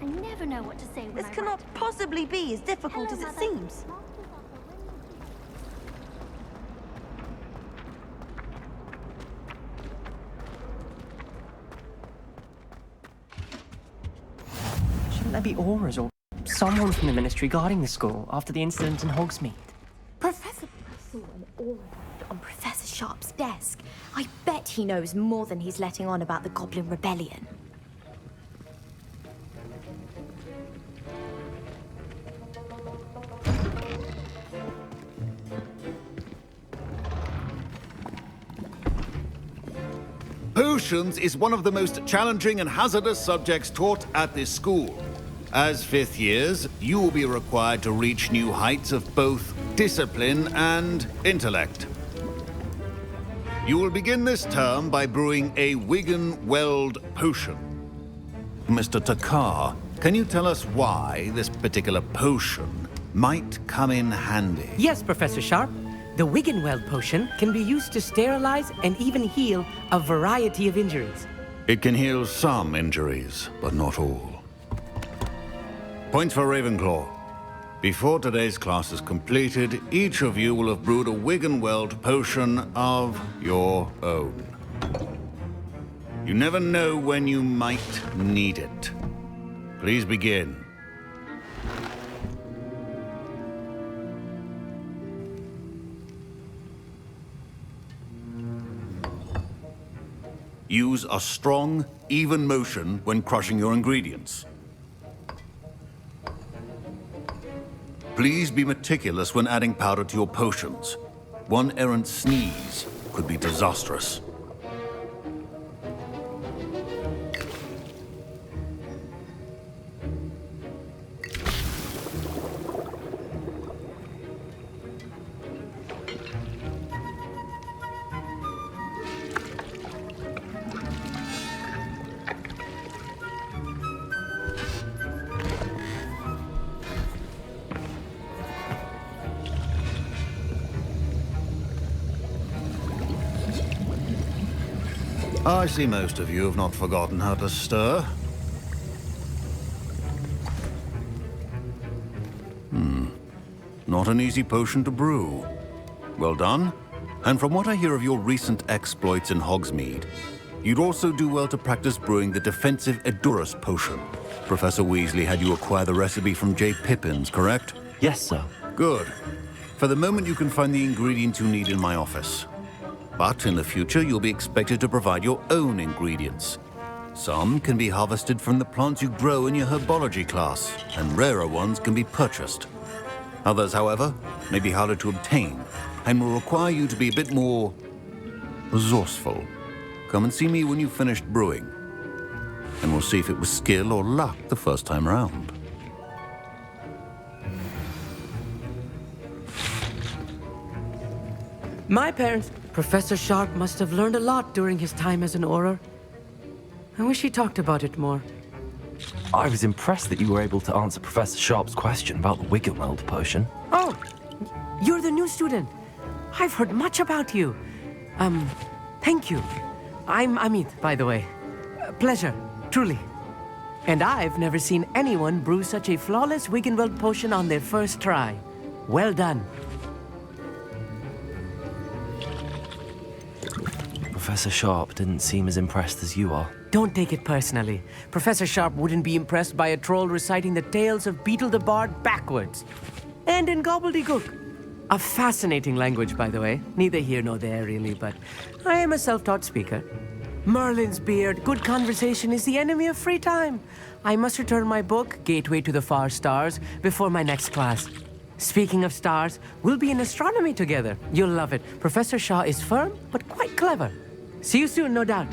I never know what to say when This I cannot write. possibly be as difficult Hello, as it Mother. seems. Shouldn't there be auras or someone from the Ministry guarding the school after the incident in Hogsmeade? Professor, I saw an aura on Professor Sharp's desk. I bet he knows more than he's letting on about the Goblin Rebellion. Potions is one of the most challenging and hazardous subjects taught at this school. As fifth years, you will be required to reach new heights of both discipline and intellect. You will begin this term by brewing a Wiggen-Weld potion. Mr. Thakkar, can you tell us why this particular potion might come in handy? Yes, Professor Sharp. The Wiggen-Weld potion can be used to sterilize and even heal a variety of injuries. It can heal some injuries, but not all. Point for Ravenclaw. Before today's class is completed, each of you will have brewed a Wiggen-Weld potion of your own. You never know when you might need it. Please begin. Use a strong, even motion when crushing your ingredients. Please be meticulous when adding powder to your potions. One errant sneeze could be disastrous. I see most of you have not forgotten how to stir. Not an easy potion to brew. Well done. And from what I hear of your recent exploits in Hogsmeade, you'd also do well to practice brewing the defensive Edurus potion. Professor Weasley had you acquire the recipe from J. Pippin's, correct? Yes, sir. Good. For the moment, you can find the ingredients you need in my office. But in the future, you'll be expected to provide your own ingredients. Some can be harvested from the plants you grow in your herbology class, and rarer ones can be purchased. Others, however, may be harder to obtain, and will require you to be a bit more resourceful. Come and see me when you've finished brewing, and we'll see if it was skill or luck the first time round. My parents, Professor Sharp must have learned a lot during his time as an Auror. I wish he talked about it more. I was impressed that you were able to answer Professor Sharp's question about the Wiggen-Weld potion. Oh, you're the new student. I've heard much about you. Thank you. I'm Amit, by the way. Pleasure, truly. And I've never seen anyone brew such a flawless Wiggen-Weld potion on their first try. Well done. Professor Sharp didn't seem as impressed as you are. Don't take it personally. Professor Sharp wouldn't be impressed by a troll reciting the tales of Beetle the Bard backwards. And in gobbledygook. A fascinating language, by the way. Neither here nor there, really, but I am a self-taught speaker. Merlin's beard, good conversation is the enemy of free time. I must return my book, Gateway to the Far Stars, before my next class. Speaking of stars, we'll be in astronomy together. You'll love it. Professor Shah is firm, but quite clever. See you soon, no doubt.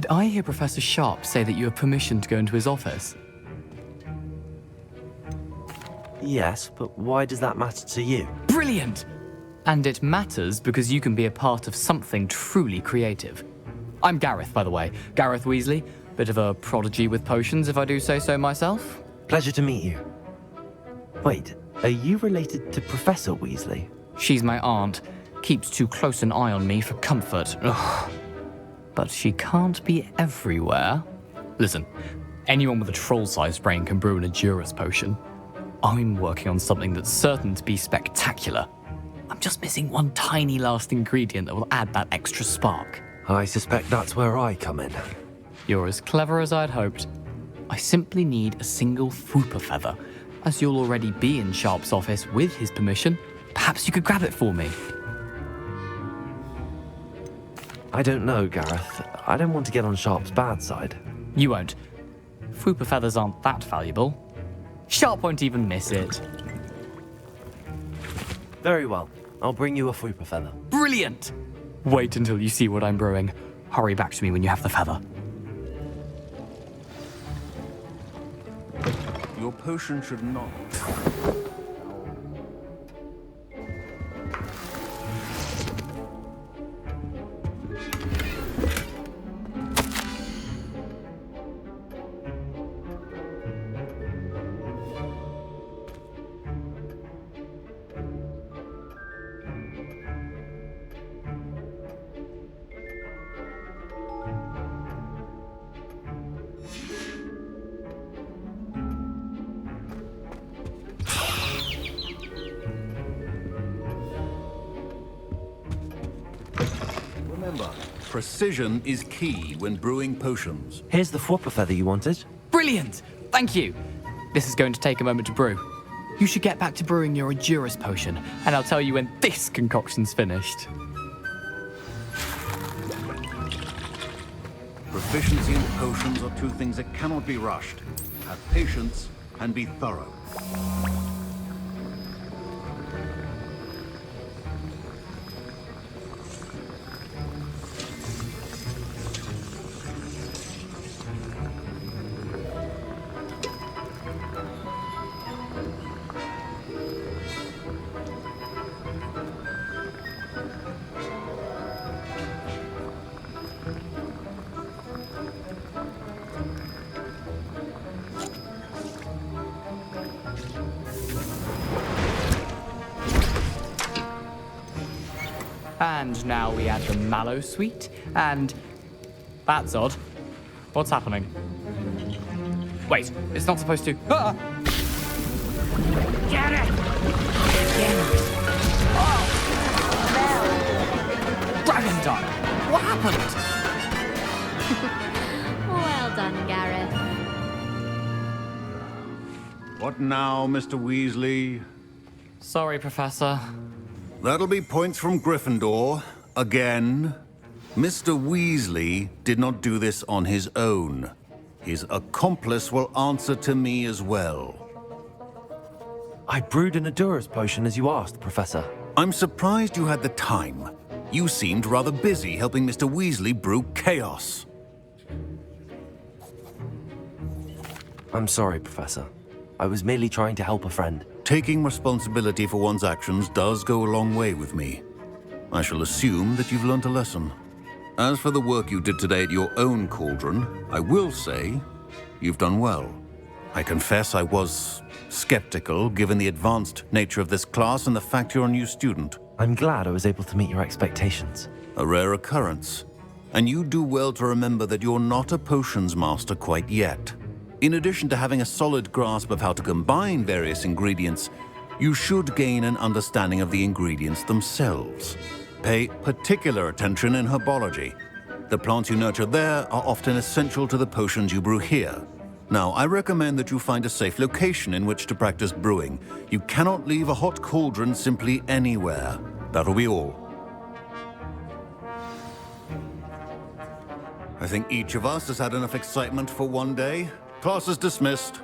Did I hear Professor Sharp say that you have permission to go into his office? Yes, but why does that matter to you? Brilliant! And it matters because you can be a part of something truly creative. I'm Garreth, by the way. Garreth Weasley. Bit of a prodigy with potions, if I do say so myself. Pleasure to meet you. Wait, are you related to Professor Weasley? She's my aunt. Keeps too close an eye on me for comfort. Ugh. But she can't be everywhere. Listen, anyone with a troll-sized brain can brew an Edurus potion. I'm working on something that's certain to be spectacular. I'm just missing one tiny last ingredient that will add that extra spark. I suspect that's where I come in. You're as clever as I'd hoped. I simply need a single Fwooper feather. As you'll already be in Sharp's office with his permission, perhaps you could grab it for me. I don't know, Garreth. I don't want to get on Sharp's bad side. You won't. Fwooper feathers aren't that valuable. Sharp won't even miss it. Very well. I'll bring you a Fwooper feather. Brilliant! Wait until you see what I'm brewing. Hurry back to me when you have the feather. Your potion should not... Remember, precision is key when brewing potions. Here's the Fwooper feather you wanted. Brilliant! Thank you! This is going to take a moment to brew. You should get back to brewing your Edurus potion, and I'll tell you when this concoction's finished. Proficiency in potions are two things that cannot be rushed. Have patience and be thorough. And now we add the mallow sweet, and... That's odd. What's happening? Wait, it's not supposed to... Ah! Get it! Oh! Dragon Dart! What happened? Well done, Garreth. What now, Mr. Weasley? Sorry, Professor. That'll be points from Gryffindor. Again. Mr. Weasley did not do this on his own. His accomplice will answer to me as well. I brewed an Edurus potion as you asked, Professor. I'm surprised you had the time. You seemed rather busy helping Mr. Weasley brew chaos. I'm sorry, Professor. I was merely trying to help a friend. Taking responsibility for one's actions does go a long way with me. I shall assume that you've learnt a lesson. As for the work you did today at your own cauldron, I will say you've done well. I confess I was skeptical given the advanced nature of this class and the fact you're a new student. I'm glad I was able to meet your expectations. A rare occurrence. And you do well to remember that you're not a potions master quite yet. In addition to having a solid grasp of how to combine various ingredients, you should gain an understanding of the ingredients themselves. Pay particular attention in herbology. The plants you nurture there are often essential to the potions you brew here. Now, I recommend that you find a safe location in which to practice brewing. You cannot leave a hot cauldron simply anywhere. That'll be all. I think each of us has had enough excitement for one day. Class is dismissed.